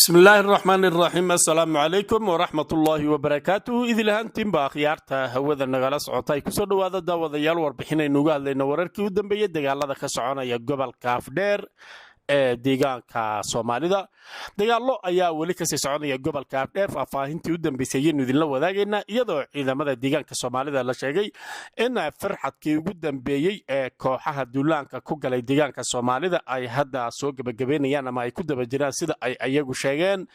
بسم الله الرحمن الرحيم السلام عليكم ورحمة الله وبركاته إذ لهانتين باخيارتا هودا نغالا سعوتاي كسو دوادا داودايال warbixinay nuga hadlayna wararkii u dambeeyay dagaalada ka soconaya gobolka Afdheer ee deegaanka Soomaalida dagaallo ayaa wali ka sii soconaya gobolka Afdheer faafahintii u dambeysay idin la wadaagayna iyadoo ciidamada deegaanka Soomaalida la sheegay in farxadkii ugu dambeeyay ee kooxaha duulaanka ku galay deegaanka Soomaalida ay hadda soo gabagabeynayaan ama ay ku daba jiraan sida ay ayagu sheegeen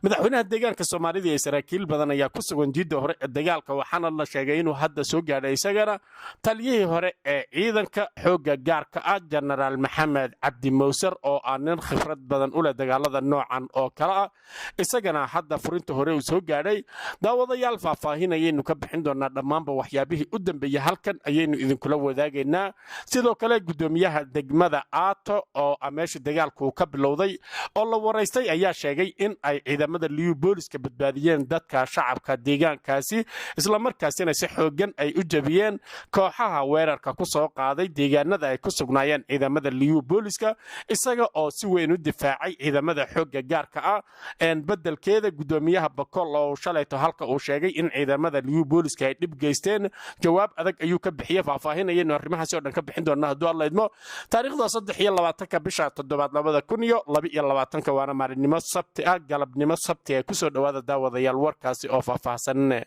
madaxweynaha deegaanka Soomaalida ee saraakiil badan ayaa ku sugan jidda hore ee dagaalka waxaana la sheegay inuu hadda soo gaadhay isagana taliyihii hore ee ciidanka xoogga gaarka ah General Maxamed Cabdi Mowsar oo aan khibrad badan u leh dagaalada noocan oo kala ah isagana hadda furinta hore uu soo gaadhay daawadayaal faahfaahinayaynu ka bixin doonaa dhammaanba waxyaabihii u dambeeyay halkan ayaynu idinkula wadaagaynaa sidoo kale gudoomiyaha degmada Aato oo meesha dagaalku ka bilowday oo la wareystay ayaa sheegay in ay ciidamada liyu booliska badbaadiyeen dadka shacabka deegaankaasi isla markaasina si xoogan ay u jabiyeen kooxaha weerarka ku soo qaaday deegaanada ay ku sugnaayeen ciidamada liyu booliska isaga oo si weyn u difaacay ciidamada xoogga gaarka ah bedelkeeda gudoomiyaha Bakool oo shalayto halka uu sheegay in ciidamada liyu booliska ay dib geysteen jawaab adag ayuu ka bixiyay faahfaahinayeen arrimahaas oo dhan ka bixin doonaa haddii Allah idmo taariikhda 23 bisha 7 2022 waana maalinimo sabti ah galabnimo sabti ay ku soo dhawaada daawadayaal warkaasi oo faahfaahsan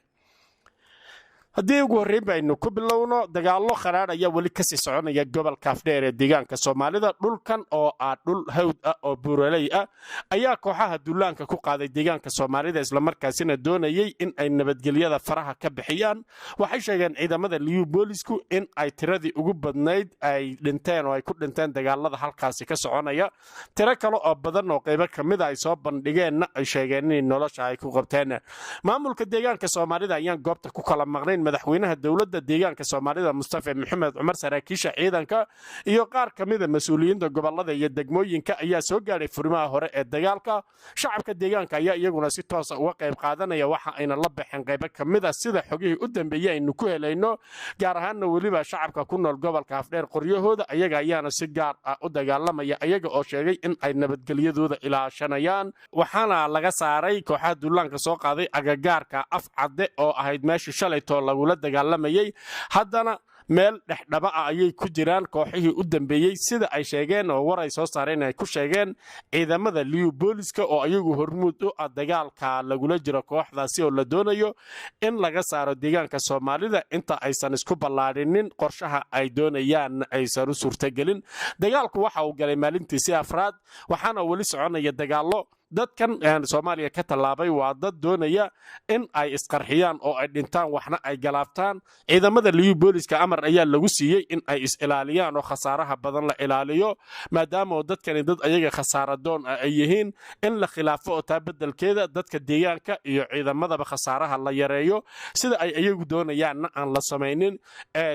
haddii ugu horreyn baynu ku bilowno dagaallo kharaar ayaa wali ka sii soconaya gobolka Afdheer ee deegaanka Soomaalida dhulkan oo dhul hawd ah oo buuraley ah ayaa kooxaha duulaanka ku qaaday deegaanka Soomaalida isla markaasina doonayay in ay nabadgelyada faraha ka bixiyaan waxay sheegeen ciidamada liyu boolisku in ay tiradii ugu badnayd ay dhinteen oo ay ku dhinteen dagaalada halkaasi ka soconaya tiro kale oo badan oo qaybo kamid ah ay soo bandhigeen ay sheegeen in nolosha ay ku qabteen maamulka deegaanka Soomaalida ayaan goobta ku kala maqnayn madaxweynaha dawladda deegaanka Soomaalida Mustafa Maxamed Cumar saraakiisha ciidanka iyo qaar kamid ah mas'uuliyiinta gobolada iyo degmooyinka ayaa soo gaaray furimaha hore ee dagaalka shacabka deegaanka ayaa iyaguna si toos ah uga qayb qaadanaya waxa ayna la baxeen qaybo kamid ah sida xogihii u dambeeyay aynu ku helayno gaar ahaan waliba shacabka ku nool gobolka Afdheer qoryahooda ayaga ayaana si gaar ah u dagaalamaya ayaga oo sheegay in ay nabadgelyadooda ilaashanayaan waxaana laga saaray kooxaha duulaanka soo qaaday agagaarka Afcade oo ahayd meeshii shalayto lagula dagaalamayay haddana meel dhexdhaba ah ayay ku jiraan kooxihii u dambeeyay sida ay sheegeen oo war ay soo saareen ay ku sheegeen ciidamada liyu booliska oo ayagu hormuud u ah dagaalka lagula jiro kooxdaasi oo la doonayo in laga saaro deegaanka Soomaalida inta aysan isku ballaadhinin qorshaha ay doonayaan aysan u suurtagelin dagaalku waxa uu galay maalintiisii afraad waxaana wali soconaya dagaallo dadkan Soomaaliya ka talaabay waa dad doonaya in ay isqarxiyaan oo ay dhintaan waxna ay galaaftaan ciidamada liyu booliska amar ayaa lagu siiyay in ay is ilaaliyaan oo khasaaraha badan la ilaaliyo maadaama dadkani dad ayaga khasaaro doon ay yihiin in la khilaafo oo taa bedelkeeda dadka deegaanka iyo ciidamadaba khasaaraha la yareeyo sida ay ayagu doonayaan aan la sameeynin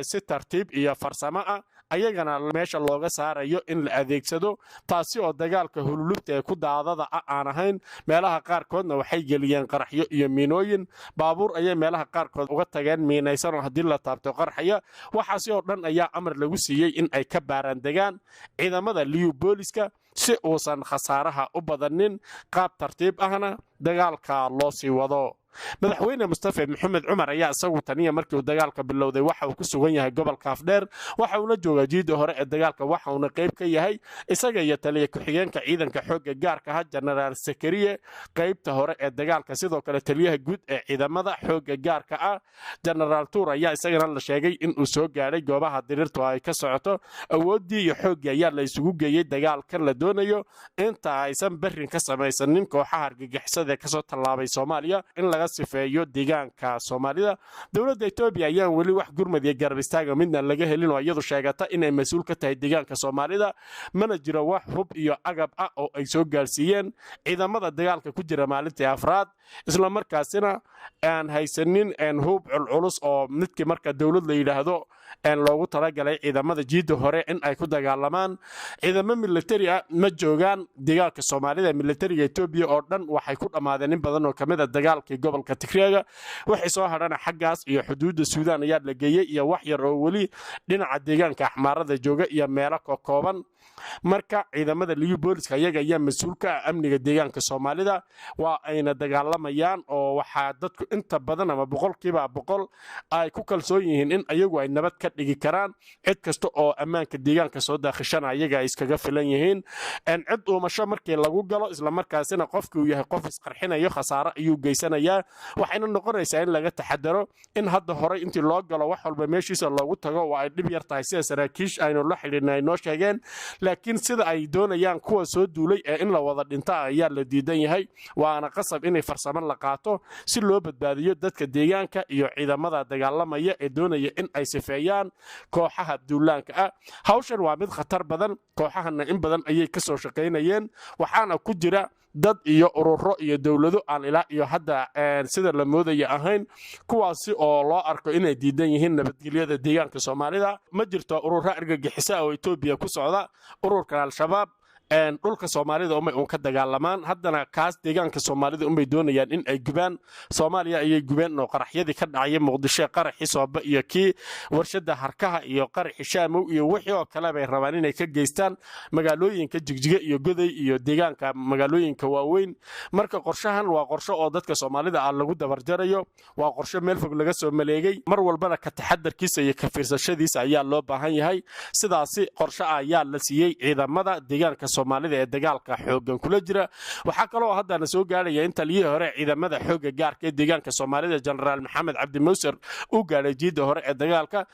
si tartiib iyo farsamo ah ayagana meesha looga saarayo in la adeegsado taasi oo dagaalka hululubta ee ku daadada aan ahayn meelaha qaar koodna waxay geliyeen qaraxyo iyo miinooyin baabuur ayay meelaha qaar kood uga tageen miinaysan oo hadii la taabto qarxaya waxaasi oo dhan ayaa amar lagu siiyay in ay ka baaraan degaan ciidamada liyu booliska si uusan khasaaraha u badanin qaab tartiib ahna dagaalka loo sii wado madaxweyne Mustafa Maxamed Cumar ayaa isagu taniya markii uu dagaalka bilowday waxa uu ku sugan yahay gobolka Afdheer waxa uu la joogaa jiida hore ee dagaalka waxa uu qayb ka yahay isaga iyo taliye ku-xigeenka ciidanka xoogga gaarka ah General Sakariye qaybta hore ee dagaalka sidoo kale taliyaha guud ee ciidamada xoogga gaarka ah General Tour ayaa isagana la sheegay in uu soo gaaray goobaha dirirtu ay ka socoto awoodii iyo xoogga ayaa la isugu geeyay dagaalkan la doonayo inta aysan barrin ka samaysanin kooxaha argagixisada ka soo tallaabay Soomaaliya in laga sifeeyo deegaanka Soomaalida dawladda Itoobiya ayaa wali wax gurmad iyo garab istaaga midna laga helin oo iyadu sheegata in ay mas'uul ka tahay deegaanka Soomaalida mana jiro wax hub iyo agab ah oo ay soo gaarsiiyeen ciidamada dagaalka ku jira maalintii afraad isla markaasina aan haysanin hub culculus oo midkii marka dowlad la yidhaahdo loogu talagalay ciidamada jiidda hore in ay ku dagaalamaan. ciidamo militari ah ma joogaan deegaanka soomaalida. militariga etoobiya oo dhan waxay ku dhammaadeen in badan oo ka mid a dagaalkii gobolka tigreega. waxay soo hadhana xaggaas iyo xuduudda suudaan ayaa la geeyey iyo wax yar oo weli dhinaca deegaanka axmaarada jooga iyo meelo kokooban. marka ciidamada liyu booliska iyaga ayaa mas-uul ka ah amniga deegaanka soomaalida. waa ayna dagaalamayaan oo waxaa dadku inta badan ama boqolkiiba boqol ay ku kalsoon yihiin in ayagu ay nabad ka dhigi karaan. cid kasta oo ammaanka deegaanka soo daakishana ayaga ay iskaga filan yihiin. cid uumasho markii lagu galo islamarkaasina qofkii uu yahay qof isqarxinayo khasaare ayuu geysanayaa. waxayna noqonaysaa in laga taxadaro in hadda horey intii loo galo wax walba meeshiisa loogu tago waa ay dhib yar tahay sida saraakiish aynu la xidhiidhnay ay noo sheegeen. laakiin sida ay doonayaan kuwa soo duulay ee in la wada dhinta ayaa la diidan yahay. waana qasab inay farsamo la qaato si loo badbaadiyo dadka deegaanka iyo ciidamada dagaalamaya ee doonaya in ay sifeeyaan kooxaha duulaanka ah. hawshan waa mid khatar badan. kooxahana in badan ayay ka soo shaqaynayeen. waxaana ku jira dad iyo ururo iyo dowlado aan ilaa iyo hadda sida la moodaya ahayn kuwaasi oo loo arko inay diidan yihiin nabadgelyada deegaanka soomaalida. ma jirto ururo argagixisa oo etoobiya ku socda. ururkan al-shabaab dhulka soomaalida umay uun ka dagaalamaan. haddana kaas deegaanka soomaalida umay doonayaan in ay gubaan. soomaaliya ayay gubeen oo qaraxyadii ka dhacaya muqdisho qaraxii sooba iyo kii warshada harkaha iyo qaraxii shaamow iyo wixii oo kale bay rabaan inay ka geystaan magaalooyinka jigjiga iyo goday iyo deegaanka magaalooyinka waaweyn. marka qorshahan waa qorsho oo dadka soomaalida ah lagu dabarjarayo. waa qorsho meel fog laga soo maleegay. mar walbana ka taxadarkiisa iyo ka fiirsashadiisa ayaa loo baahan yahay. sidaasi qorsho ayaa la siiyey ciidamada deegaanka soomaalida ee dagaalka xoogan kula jira. waxaa kaloo haddana soo gaaraya in taliyihii hore ciidamada xooga gaarka ee deegaanka soomaalida jenaraal maxamed cabdi mawser uu gaaray jiidda hore ee dagaalka.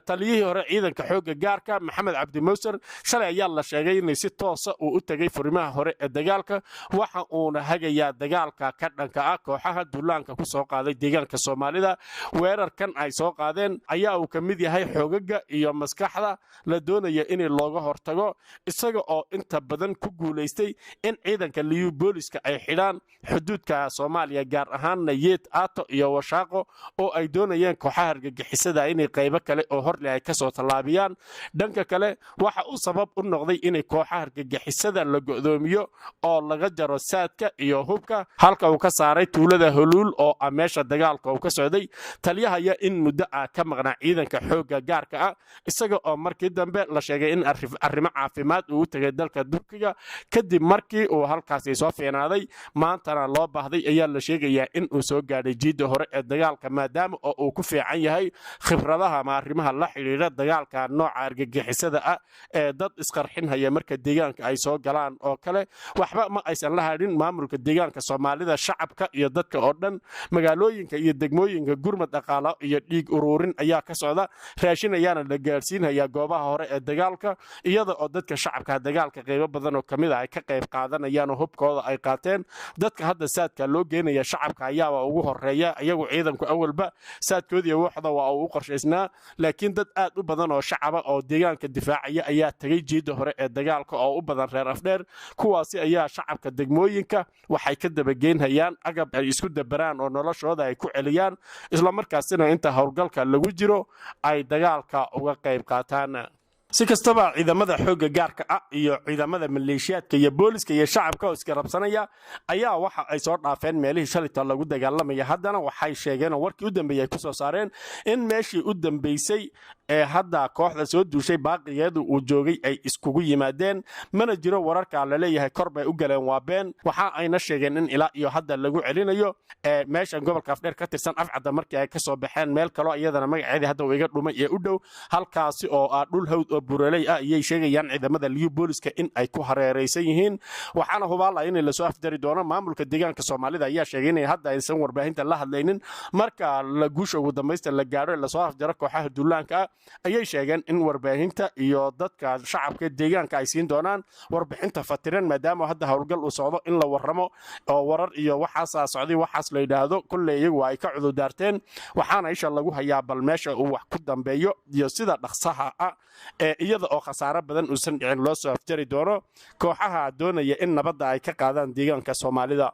taliyihii hore ciidanka xooga gaarka maxamed cabdi mawser shalay ayaa la sheegay in si toosa uu u tagay furimaha hore ee dagaalka. waxa uuna hagayaa dagaalka ka dhanka ah kooxaha duulaanka ku soo qaaday deegaanka soomaalida. weerarkan ay soo qaadeen ayaa uu ka mid yahay xoogaga iyo maskaxda la doonaya in looga hortago isaga oo inta badan ku guulaystay in ciidanka liyu booliska ay xidhaan xuduudka soomaaliya gaar ahaanna yeed aato iyo washaaqo oo ay doonayeen kooxaha argagixisada inay qaybo kale oo horle ay kasoo tallaabiyaan. dhanka kale waxa uu sabab u noqday inay kooxaha argagixisada la go'doomiyo oo laga jaro saadka iyo hubka halka uu ka saaray tuulada holuul oo ah meesha dagaalka uu ka socday. taliyahaya in muddo ah ka maqnaa ciidanka xoogga gaarka ah isaga oo markii dambe la sheegay in arrimo caafimaad uu u tegay dalka turkiga kadib markii uu halkaasi soo fiinaaday. maantana loo baahday ayaa la sheegayaa in uu soo gaadhay jiidda hore ee dagaalka maadaama oo uu ku fiican yahay khibradaha ama arrimaha la xidhiidha dagaalka nooca argagixisada ah ee dad isqarxinhaya marka deegaanka ay soo galaan oo kale. waxba ma aysan la hadhin maamulka deegaanka soomaalida shacabka iyo dadka oo dhan. magaalooyinka iyo degmooyinka gurmad dhaqaalo iyo dhiig uruurin ayaa ka socda. raashin ayaana la gaarsiinhayaa goobaha hore ee dagaalka iyada oo dadka shacabka dagaalka qaybo badan oo kamid ah ay ka qayb qaadanayaan oo hubkooda ay qaateen. dadka hadda saadka loo geenaya shacabka ayaaba ugu horeeya. iyagu ciidanku awalba saadkoodii waxda waa uu u qorshaysnaa. laakiin dad aad u badan oo shacaba oo deegaanka difaacaya ayaa tagay jiidda hore ee dagaalka oo u badan reer afdheer. kuwaasi ayaa shacabka degmooyinka waxay ka dabageynhayaan agab ay isku dabaraan oo noloshooda ay ku celiyaan islamarkaasina inta howlgalka lagu jiro ay dagaalka uga qayb qaataan. si kastaba ciidamada xoogga gaarka ah iyo ciidamada maleeshiyaadka iyo booliska iyo shacabka oo iska rabsanaya ayaa waxa ay soo dhaafeen meelihii shalita lagu dagaalamaya. haddana waxay sheegeen oo warkii u dambeeyay ay ku soo saareen in meeshii u dambeysay ee hadda kooxda soo duushay baaqigeedu uu joogay ay iskugu yimaadeen. mana jiro wararka la leeyahay kor bay u galeen waa been. waxa ayna sheegeen in ilaa iyo hadda lagu celinayo meeshan gobolka afdheer ka tirsan afcadda markii ay ka soo baxeen meel kaloo iyadana magaceedii hadda uu iga dhumay ee u dhow halkaasi oo ah dhul hawd oo buraley ah ayay sheegayaan ciidamada liyu booliska in ay ku hareeraysan yihiin. waxaana hubaala in la soo afjari doono. maamulka deegaanka soomaalida ayaa sheegay in hadda aysan warbaahinta la hadlaynin. marka la guusha ugu dambaysta la gaaro la soo afjaro kooxaha duulaanka ah ayay sheegeen in warbaahinta iyo dadka shacabka deegaanka ay siin doonaan warbixinta fatiran maadaama hadda howlgal uu socdo in la warramo oo warar iyo waxaas socday waxaas la yidhaahdo kulle iyagu ay ka cududaarteen. waxaana isha lagu hayaa bal meesha uu wax ku dambeeyo iyo sida dhaqsaha ah iyada oo khasaare badan uusan dhicin loo soo afjari doono kooxaha doonaya in nabadda ay ka qaadaan deegaanka soomaalida.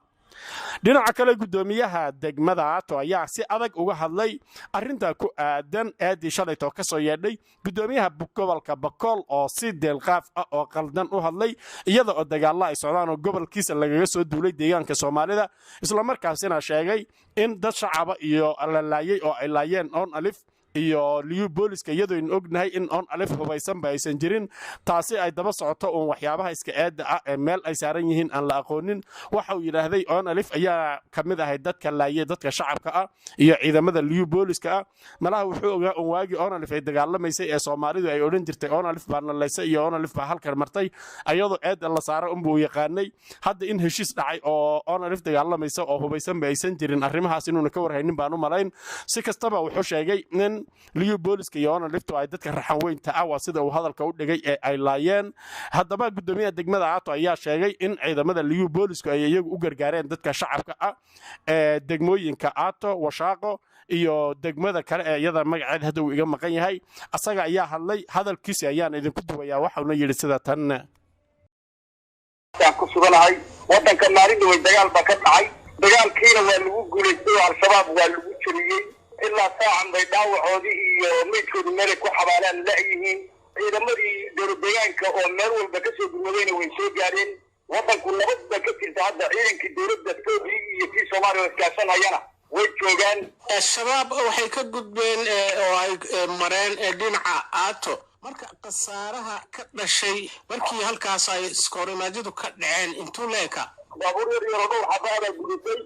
dhinaca kale gudoomiyaha degmada Aato ayaa si adag uga hadlay arinta ku aadan eedii shalayto ka soo yeedhay gudoomiyaha gobolka Bakool oo si deelqaaf ah oo qaldan u hadlay iyada oo dagaal ay socdaan oo gobolkiisa lagaga soo duulay deegaanka Soomaalida isla markaasina sheegay in dad shacab iyo la laayay oo ay laayeen on alif iyo liyu booliska iyadoo in ognahay in on alif hubaysan baysan jirin taasi ay daba socoto oo waxyaabaha iska eeda ah ee meel ay saaran yihiin aan la aqoonin waxa uu yiraahday on alif ayaa kamid ahay dadka laayay dadka shacabka ah iyo ciidamada liyu booliska ah malaha wuxuu ogaa oo waagi on alif ay dagaalamaysay ee Soomaalidu ay oran jirtay on alif baan laysa iyo on alif baa halkan martay ayadoo eed la saaro buu yaqaanay hadda in heshiis dhacay oo on alif dagaalamaysa oo hubaysan baysan jirin arrimahaas inuu ka warhaynin baan u malayn si kastaba wuxuu sheegay in liyu booliska iyo on aliftu ay dadka raxan weynta ah sida uu hadalka u dhigay ee ay laayeen haddaba gudoomiyaha degmada Aato ayaa sheegay in ciidamada liyu boolisku ay iyagu u gargaareen dadka shacabka ah ee degmooyinka Aato Washaaqo iyo degmada kale ee iyada magaceed hadda uu iga maqan yahay asaga ayaa hadlay hadalkiisa ayaan idinku duwayaa waxa uu yiri sida tan ku suganahay wadanka maalinta way dagaal ba ka dhacay dagaalkiina waa lagu guuleystay al-shabaab waa lagu jiriyay ilaa saacan bay dhaawacoodii iyo meydkoodii meel ku xabaalaan la yihiin ciidamadii dowladdeegaanka oo meel walba ka soo gurmadayna way soo gaareen wadanku nabad ba ka jirta hadda ciidankii dowladda Soomaaliya iyo kii Soomaaliya iskaashanayana way joogaan shabaab waxay ka gudbeen oo ay mareen dhinaca Aato marka qasaaraha ka dhashay markii halkaas ay iskoorimaadadu ka dhaceen intuu leeka baabuur yar oo xabaada gudubtay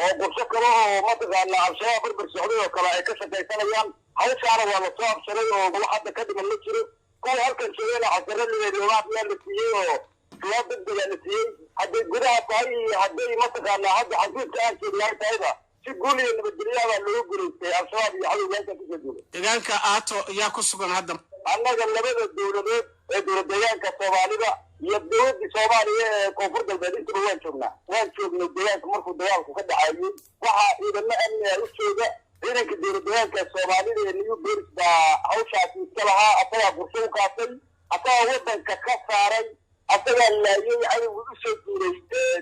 oo qorshe kale oo mataqaana al-shabaab barbar socday oo kale ay ka shaqaysanayaan hawshaana waa la soo absaray oo wax hadda ka dhiman ma jiro kuwa halkan shaqeynaya casarradii looga la siiyey oo loo degdega la siiyey hadday gudaha tahay hadday mataqaana hadda xasuuska aan sheegnay tahayba si guul iyo nabadgelyo loo guuleystay al-shabaab iyo cadowgaanka ku soo deegaanka Aato ayaa ku sugan hadda annaga labada dowladood ee dowladdeegaanka Soomaalida iyo dowladda Soomaaliya ee koonfur galbeed inta waan joognay deegaanka markuu dagaalku ka dhacay waxa ciidamada amni ay u jooga ciidanka dowladdeegaanka Soomaalida ee New Boris baa hawshaasi iska lahaa asaga fursad u qaatay asaga wadanka ka saaray asaga laayay cadowga u soo duulay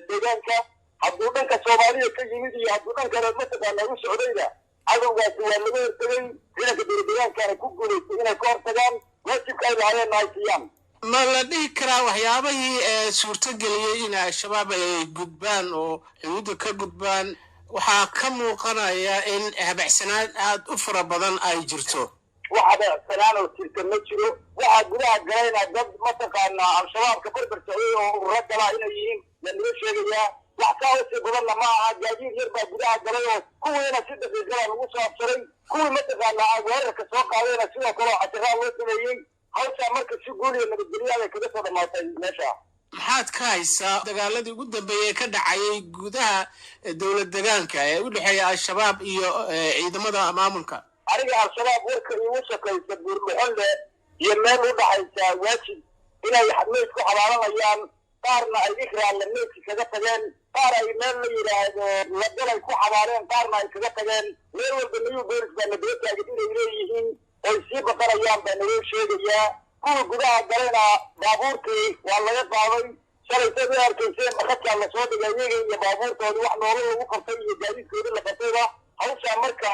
deegaanka hadduu dhanka Soomaaliya ka yimid iyo hadduu dhanka mataqaana u socdayda cadowgaasi waa laga hortagay ciidanka dowladdeegaanka ku guuleystay inay ka hortagaan wajibka ay lahaayeen ay siiyaan ma la dhihi karaa waxyaabahii suurtageliyay in al-shabaab ay gudbaan oo xuduudda ka gudbaan waxaa ka muuqanaya in habacsanaan aad u fara badan ay jirto waxa habacsanaan oo jirta ma jiro waxa gudaha galayna dad mataqaana al-shabaabka barbar socday oo ururada inay yihiin la sheegayaa wax ka hoose badanna ma aha gaadiid yar baa gudaha galay oo kuwiina si daqiiqada lagu soo absaray kuwii mataqaana weerarka soo qaadayna sidoo kale casharada loo sameeyey hawsha marka si guul iyo nabadgelyo ay kaga soo dhamaatay meesha maxaad ka haysaa dagaaladii ugu dambeeyay ka dhacayay gudaha dowlad deegaanka ee u dhaxeeya al-shabaab iyo ciidamada maamulka ariga al-shabaab warka igu shaqaysa buurmuxolle iyo meel u dhaxaysa waajib inay meyd ku xabaalanayaan qaarna ay ikraan la meydki kaga tageen qaar ay meel la yidhaahdo ladalay ku xabaaleen qaarna ay kaga tageen meel walba New Boris baa nabadgelyo taagid inay leeyihiin oo sii baqarayaan baa noo sheegayaa kuwa gudaha galayna baabuurkii waa laga qaaday shalay sidii arkayseen markaa la soo dhigay iyaga iyo baabuurtooda wax noola lagu qabtay iyo gaadiidkooda la qabtayba hawsha marka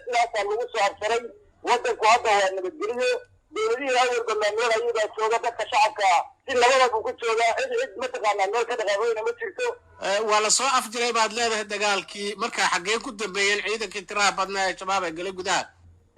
sidaas lagu soo absaray wadanku hadda waa nabadgelyo dowladihii awalba maamul ayagaa jooga dadka shacabka si labadaba ku jooga cid mataqaana meel ka dhaqaaqayna ma jirto waa la soo afjiray baad leedahay dagaalkii marka xaggee ku dambeeyeen ciidankii tiraha badnaa ee shabaab ee galay gudaha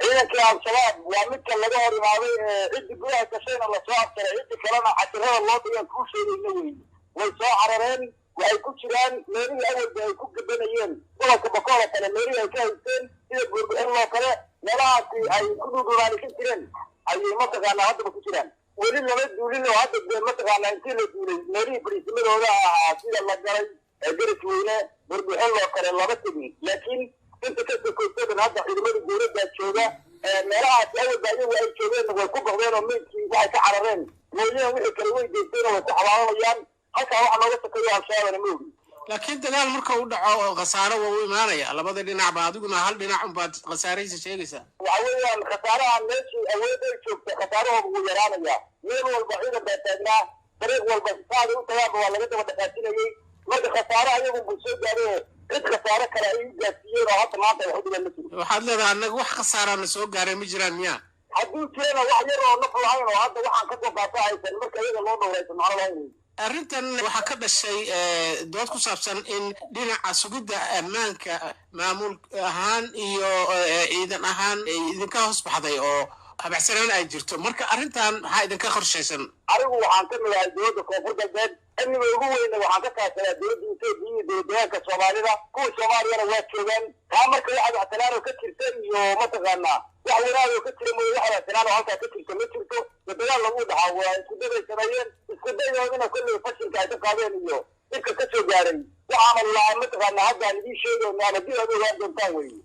ciidankii al-shabaab waa midka laga hor imaaday ciddi gudaha gashayna la soo absaray ciddi kalena casharada loo dhigan kuu sheegayna wey way soo carareen waxay ku jiraan meelihii awalba ay ku gabanayeen gobolka Bakool kale meelihii ay ka haysteen sida buurbuxin loo kale meelahaasi ay ku dhudhubaani ka jireen ayay mataqaana haddaba ku jiraan weli lama duulin oo hadda dee mataqaana intii la duulay meelihii bariisimadooda ahaa sida la galay garas weyne buurbuxin loo kale lama tegin laakiin inta ka sokoysadan hadda ciidamada dowladda jooga meelahaas awalba iyagu ay joogeen way ku baqdeen oo meydkii waxay ka carareen mooyeen wixii kale way geysteen oo way ku xabaalanayaan halkaa waxa nooga sokeeyo al-shabaabna ma ogi laakiin dagaal marka uu dhaco oo khasaaro waa u imaanaya labada dhinacba adiguna hal dhinac unbaad khasaaraysa sheegaysaa waxa weeyaan khasaaraha meeshii awood ay joogta khasaarahooda wuu yaraanaya meel walba ciidan baa taagnaa dariiq walba saada u tagaanba waa laga daba dhaqaajinayey marka khasaare ayagu buu soo gaaray cid khasaare kale ay u gaarsiiyeen oo hadda maanta wax u dhigan ma jiro. waxaad leedahay annaga wax khasaarana soo gaaray ma jiraan miyaa hadduu jirana wax yar oo naf lahayn oo hadda waxaan ka soo qaata haysan marka iyaga loo dhowraysan macno lahayn wey. arrintan waxaa ka dhashay dood ku saabsan in dhinaca sugidda ammaanka maamul ahaan iyo ciidan ahaan idinka hoos baxday oo habacsanaan ay jirto marka arrintan maxaa idinka qorshaysan anigu waxaan ka mid ahay dowladda koonfur galbeed amniga ugu weyna waxaan ka kaashadaa dowladda Itoobiya iyo dowladdeegaanka Soomaalida kuwa Soomaaliyana waa joogaan taa marka wax habacsanaan oo ka jirta iyo mataqaanaa wax wanaag oo ka jira mooye wax habacsanaan oo halkaa ka jirta ma jirto dagaal lagu dhaxaa waa isku day sameeyeen isku dayoodina kolley fashilka ay ka qaadeen iyo dhibka ka soo gaaray waxaana mataqaanaa haddaan idiin sheegaynaa haddii aad ogaan doontaan weye